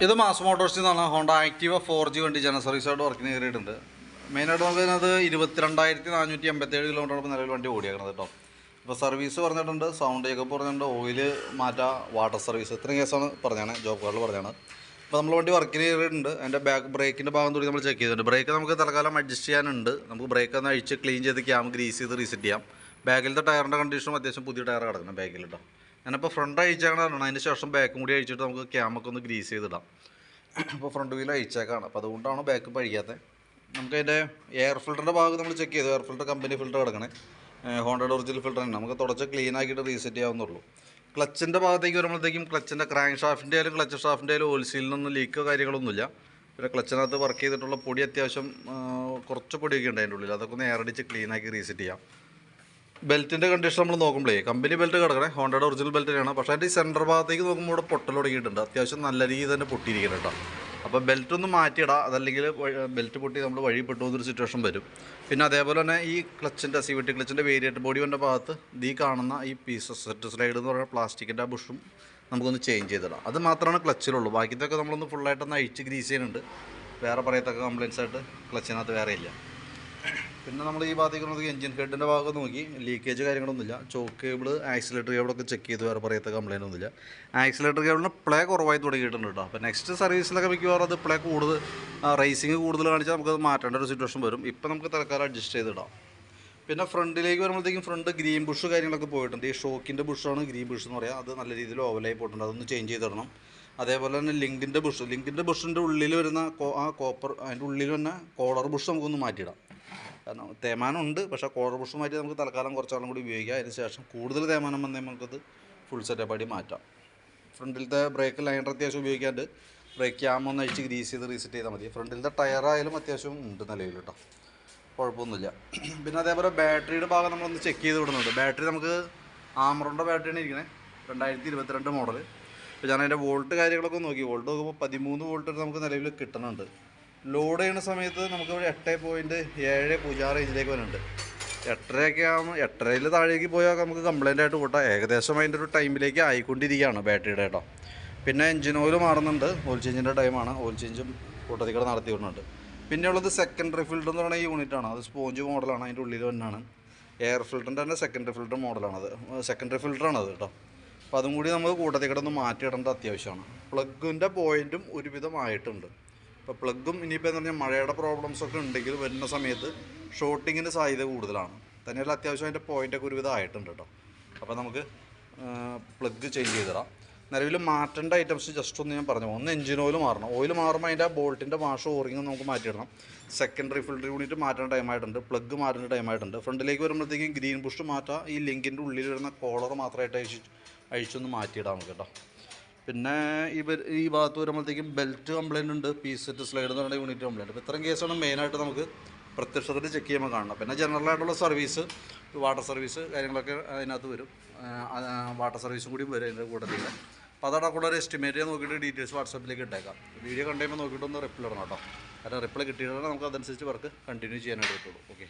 ഇത് മാസ് മോട്ടോഴ്സിൽ നിന്നാണ് Honda Activa 4G വണ്ടി ജന സർവീസായിട്ട് വർക്കിന് കയറിയിട്ടുണ്ട്. മെയിനായിട്ട് നമുക്ക് അതിനകത്ത് 22,487 കിലോമീറ്റർ നിലവിൽ വണ്ടി ഓടിയേക്കുന്നത് കേട്ടോ. ഇപ്പോൾ സർവീസ് പറഞ്ഞിട്ടുണ്ട്, സൗണ്ട് ചെക്കപ്പ് പറഞ്ഞിട്ടുണ്ട്, ഓയിൽ മാറ്റുക, വാട്ടർ സർവീസ്, ഇത്രയും കേസാണ് പറഞ്ഞാണ്, ജോബ് കാർഡിൽ പറഞ്ഞാണ്. അപ്പോൾ നമ്മൾ വണ്ടി വർക്കിന് കയറിയിട്ടുണ്ട്. അതിൻ്റെ ബാക്ക് ബ്രേക്കിൻ്റെ ഭാഗം കൂടി നമ്മൾ ചെക്ക് ചെയ്തിട്ടുണ്ട്. ബ്രേക്ക് നമുക്ക് തൽക്കാലം അഡ്ജസ്റ്റ് ചെയ്യാനുണ്ട്. നമുക്ക് ബ്രേക്ക് ഒന്ന് അഴിച്ച് ക്ലീൻ ചെയ്ത് ക്യാം ഗ്രീസ് ചെയ്ത് റീസെറ്റ് ചെയ്യാം. ബാക്കിലത്തെ ടയറിൻ്റെ കണ്ടീഷനും അത്യാവശ്യം പുതിയ ടയർ കിടക്കണം ബാക്കിൽ കേട്ടോ. ഞാനിപ്പോൾ ഫ്രണ്ട് അഴിച്ചേക്കണം, അതിന് ശേഷം ബാക്കും കൂടി അഴിച്ചിട്ട് നമുക്ക് ക്യാമൊക്കെ ഒന്ന് ഗ്രീസ് ചെയ്തിടാം. അപ്പോൾ ഫ്രണ്ട് വീൽ അഴിച്ചേക്കാണ്, അപ്പോൾ അതുകൊണ്ടാണ് ബാക്ക് പഴിക്കാത്തത്. നമുക്ക് അതിൻ്റെ എയർ ഫിൽറ്ററിൻ്റെ ഭാഗം നമ്മൾ ചെക്ക് ചെയ്തു. എയർ ഫിൽറ്റർ കമ്പനി ഫിൽറ്റർ കിടക്കണേ, ഹോണ്ടയുടെ ഒറിജിനൽ ഫിൽറ്റർ തന്നെ. നമുക്ക് തുടച്ച് ക്ലീൻ ആക്കിയിട്ട് റീസെറ്റ് ചെയ്യാവുന്നുള്ളൂ. ക്ലച്ചിൻ്റെ ഭാഗത്തേക്ക് വരുമ്പോഴത്തേക്കും ക്ലച്ചിൻ്റെ ക്രാങ്ക് ഷാഫ്റ്റിൻ്റെ ആയാലും ക്ലച്ച് ഷാഫ്റ്റിൻ്റെ ആയാലും ഓയിൽ സീലിനൊന്നും ലീക്കോ കാര്യങ്ങളൊന്നുമില്ല. പിന്നെ ക്ലച്ചിനകത്ത് വർക്ക് ചെയ്തിട്ടുള്ള പൊടി അത്യാവശ്യം കുറച്ച് പൊടിയൊക്കെ ഉണ്ട് അതിൻ്റെ ഉള്ളിൽ, അതൊക്കെ ഒന്ന് എയറടിച്ച് ക്ലീൻ ആക്കി റീസെറ്റ് ചെയ്യാം. ബെൽറ്റിൻ്റെ കണ്ടീഷൻ നമ്മൾ നോക്കുമ്പോഴേ കമ്പനി ബെൽറ്റ് കിടക്കണേ, ഹോണ്ടയുടെ ഒറിജിനൽ ബെൽറ്റ് തന്നെയാണ്. പക്ഷേ അതിൻ്റെ ഈ സെൻറ്റർ ഭാഗത്തേക്ക് നോക്കുമ്പോൾ ഇവിടെ പൊട്ടൽ തുടങ്ങിയിട്ടുണ്ട്, അത്യാവശ്യം നല്ല രീതിയിൽ തന്നെ പൊട്ടിയിരിക്കണം കേട്ടോ. അപ്പോൾ ബെൽറ്റ് ഒന്ന് മാറ്റിയിടാം, അതല്ലെങ്കിൽ ബെൽറ്റ് പൊട്ടി നമ്മൾ വഴിപ്പെട്ടു പോകുന്നൊരു സിറ്റുവേഷൻ വരും. പിന്നെ അതേപോലെ തന്നെ ഈ ക്ലച്ചിൻ്റെ CVT ക്ലച്ചിൻ്റെ വേരിയേറ്റർ ബോഡി വൻ്റെ ഭാഗത്ത് ഈ കാണുന്ന ഈ പീസസ് സെറ്റ് സ്ലൈഡ് എന്ന് പറയുന്ന പ്ലാസ്റ്റിക്കിൻ്റെ ആ ബുഷും നമുക്കൊന്ന് ചേഞ്ച് ചെയ്തിടാം. അത് മാത്രമാണ് ക്ലച്ചിലുള്ളൂ. ബാക്കിയൊക്കെ നമ്മളൊന്ന് ഫുള്ളായിട്ടൊന്ന് അഴിച്ച് ഗ്രീസ് ചെയ്യുന്നുണ്ട്. വേറെ പറയത്തക്ക കംപ്ലയിൻസ് ആയിട്ട് ക്ലച്ചിനകത്ത് വേറെ ഇല്ല. പിന്നെ നമ്മൾ ഈ ഭാഗത്തേക്ക് നോക്കി എഞ്ചിൻ ഹെഡിൻ്റെ ഭാഗം നോക്കി ലീക്കേജ് കാര്യങ്ങളൊന്നുമില്ല. ചോക്ക് കേബിൾ, ആക്സിലേറ്റർ കേബിളൊക്കെ ചെക്ക് ചെയ്ത് വേറെ പറയത്ത കംപ്ലയിൻ്റ് ഒന്നുമില്ല. ആക്സിലേറ്റർ കേബിളിന് പ്ലേ കുറവായി തുടങ്ങിയിട്ടുണ്ട് കേട്ടോ. അപ്പോൾ നെക്സ്റ്റ് സർവീസിലൊക്കെ മിക്കവാറും അത് പ്ലേ കൂടുതൽ റേസിങ് കൂടുതൽ കാണിച്ചാൽ നമുക്കത് മാറ്റേണ്ട ഒരു സിറ്റുവേഷൻ വരും. ഇപ്പം നമുക്ക് തൽക്കാലം അഡ്ജസ്റ്റ് ചെയ്തിടാം. പിന്നെ ഫ്രണ്ടിലേക്ക് വരുമ്പോഴത്തേക്കും ഫ്രണ്ട് ഗ്രീൻ ബുഷ് കാര്യങ്ങളൊക്കെ പോയിട്ടുണ്ട്. ഈ ഷോക്കിൻ്റെ ബുഷാണ് ഗ്രീൻ ബുഷ് എന്ന് പറയാം. അത് നല്ല രീതിയിൽ ഓവലായി പോയിട്ടുണ്ട്, അതൊന്ന് ചേഞ്ച് ചെയ്തിടണം. അതേപോലെ തന്നെ ലിങ്കിൻ്റെ ബുഷിൻ്റെ ഉള്ളിൽ വരുന്ന ആ കോപ്പർ, അതിൻ്റെ ഉള്ളിൽ തന്നെ കോളർ ബുഷ് നമുക്കൊന്ന് മാറ്റിയിടാം. കാരണം തേമാനം ഉണ്ട്, പക്ഷേ കോളർ ബുഷ് മാറ്റി നമുക്ക് തൽക്കാലം കുറച്ചാളും കൂടി ഉപയോഗിക്കാം. അതിന് ശേഷം കൂടുതൽ തേമാനം വന്നാൽ നമുക്കത് ഫുൾ സെറ്റപ്പാടി മാറ്റാം. ഫ്രണ്ടിലത്തെ ബ്രേക്ക് ലൈനർ അത്യാവശ്യം ഉപയോഗിക്കാണ്ട് ബ്രേക്ക് ക്യാം ഒന്ന് അഴിച്ച് ഗ്രീസ് ചെയ്ത് റീസെറ്റ് ചെയ്താൽ മതി. ഫ്രണ്ടിലത്തെ ടയറായാലും അത്യാവശ്യം ഉണ്ട് നിലവിൽ കേട്ടോ, കുഴപ്പമൊന്നുമില്ല. പിന്നെ അതേപോലെ ബാറ്ററിയുടെ ഭാഗം നമ്മളൊന്ന് ചെക്ക് ചെയ്ത് വിടുന്നുണ്ട്. ബാറ്ററി നമുക്ക് ആമറോണിൻ്റെ ബാറ്ററിയാണ് ഇരിക്കുന്നത്, 2022 മോഡൽ. ഇപ്പോൾ ഞാൻ അതിൻ്റെ വോൾട്ട് കാര്യങ്ങളൊക്കെ നോക്കി, വോൾട്ട് നോക്കുമ്പോൾ 13 വോൾട്ട് നമുക്ക് നിലവിൽ കിട്ടുന്നുണ്ട്. ലോഡ് ചെയ്യുന്ന സമയത്ത് നമുക്ക് ഇവിടെ 8.706 റേഞ്ചിലേക്ക് വരുന്നുണ്ട്. 8.5 ആകുമ്പോൾ 8.5 താഴേക്ക് പോയാൽ നമുക്ക് കംപ്ലൈൻ്റ് ആയിട്ട് കൂട്ടാം. ഏകദേശം അതിൻ്റെ ഒരു ടൈമിലേക്ക് ആയിക്കൊണ്ടിരിക്കുകയാണ് ബാറ്ററിയുടെ കേട്ടോ. പിന്നെ എഞ്ചിൻ ഓയിൽ മാറുന്നുണ്ട്, ഓയിൽ ചേഞ്ചിൻ്റെ ടൈമാണ്. ഓയിൽ ചേഞ്ചും കൂട്ടത്തിക്കട നടത്തി വിടുന്നുണ്ട്. പിന്നെ ഉള്ളത് സെക്കൻഡറി ഫിൽറ്റർ എന്ന് പറയുന്ന യൂണിറ്റാണ്. അത് സ്പോഞ്ച് മോഡലാണ്, അതിൻ്റെ ഉള്ളിൽ തന്നെയാണ്. എയർ ഫിൽറ്ററിൻ്റെ തന്നെ സെക്കൻഡറി ഫിൽറ്റർ മോഡലാണത്, സെക്കൻഡറി ഫിൽറ്ററാണത് കേട്ടോ. അപ്പോൾ അതും കൂടി നമ്മൾ കൂട്ടത്തിക്കട ഒന്ന് മാറ്റിയിടേണ്ട അത്യാവശ്യമാണ്. പ്ലഗിൻ്റെ പോയിൻറ്റും ഒരുവിധമായിട്ടുണ്ട്. ഇപ്പോൾ പ്ലഗും ഇനിയിപ്പോൾ എന്ന് പറഞ്ഞാൽ മഴയുടെ പ്രോബ്ലംസൊക്കെ ഉണ്ടെങ്കിൽ വരുന്ന സമയത്ത് ഷോർട്ടിങ്ങിന് സാധ്യത കൂടുതലാണ്. തന്നെയല്ല അത്യാവശ്യം അതിൻ്റെ പോയിൻ്റൊക്കെ ഒരുവിധം ആയിട്ടുണ്ട് കേട്ടോ. അപ്പോൾ നമുക്ക് പ്ലഗ് ചേഞ്ച് ചെയ്തിടാം. നിലവിൽ മാറ്റേണ്ട ഐറ്റംസ് ജസ്റ്റ് ഒന്ന് ഞാൻ പറഞ്ഞു. ഒന്ന് എഞ്ചിൻ ഓയിൽ മാറണം. ഓയിൽ മാറുമ്പോൾ അതിൻ്റെ ബോൾട്ടിൻ്റെ വാഷ് ഓറിങ് നമുക്ക് മാറ്റിയിടണം. സെക്കൻഡറി ഫിൽറ്റർ യൂണിറ്റ് മാറ്റേണ്ട ടൈമായിട്ടുണ്ട്. പ്ലഗ് മാറ്റേണ്ട ടൈമായിട്ടുണ്ട്. ഫ്രണ്ടിലേക്ക് വരുമ്പോഴത്തേക്കും ഗ്രീൻ ബുഷ് മാറ്റാം. ഈ ലിങ്കിൻ്റെ ഉള്ളിൽ വരുന്ന കോളർ മാത്രമായിട്ട് അഴിച്ചൊന്ന് മാറ്റിയിടാം നമുക്ക് കേട്ടോ. പിന്നെ ഈ ഭാഗത്ത് വരുമ്പോഴത്തേക്കും ബെൽറ്റ് കംപ്ലയിൻ്റ് ഉണ്ട്, പീസ് സെറ്റ് സ്ലൈഡ് എന്ന് പറയുന്ന യൂണിറ്റ് കംപ്ലയിൻ്റ്. അപ്പോൾ ഇത്രയും കേസാണ് മെയിനായിട്ട് നമുക്ക് പ്രത്യക്ഷത്തിൽ ചെക്ക് ചെയ്യുമ്പോൾ കാണണം. പിന്നെ ജനറലായിട്ടുള്ള സർവീസ്, വാട്ടർ സർവീസ് കാര്യങ്ങളൊക്കെ അതിനകത്ത് വരും. വാട്ടർ സർവീസും കൂടി വരും അതിൻ്റെ കൂട്ടത്തിൽ. അപ്പോൾ അതവിടെ കൂടെ ഒരു എസ്റ്റിമേറ്റ് നോക്കിയിട്ട് ഡീറ്റെയിൽസ് വാട്സാപ്പിലേക്ക് ഇട്ടേക്കാം. വീഡിയോ കണ്ടുമ്പോൾ നോക്കിയിട്ടൊന്ന് റിപ്ലൈ ഇടണം കേട്ടോ. കാരണം റിപ്ലൈ കിട്ടിയിട്ടാണ് നമുക്ക് അതനുസരിച്ച് വർക്ക് കണ്ടിന്യൂ ചെയ്യാനായിട്ട് പറ്റുള്ളൂ. ഓക്കെ.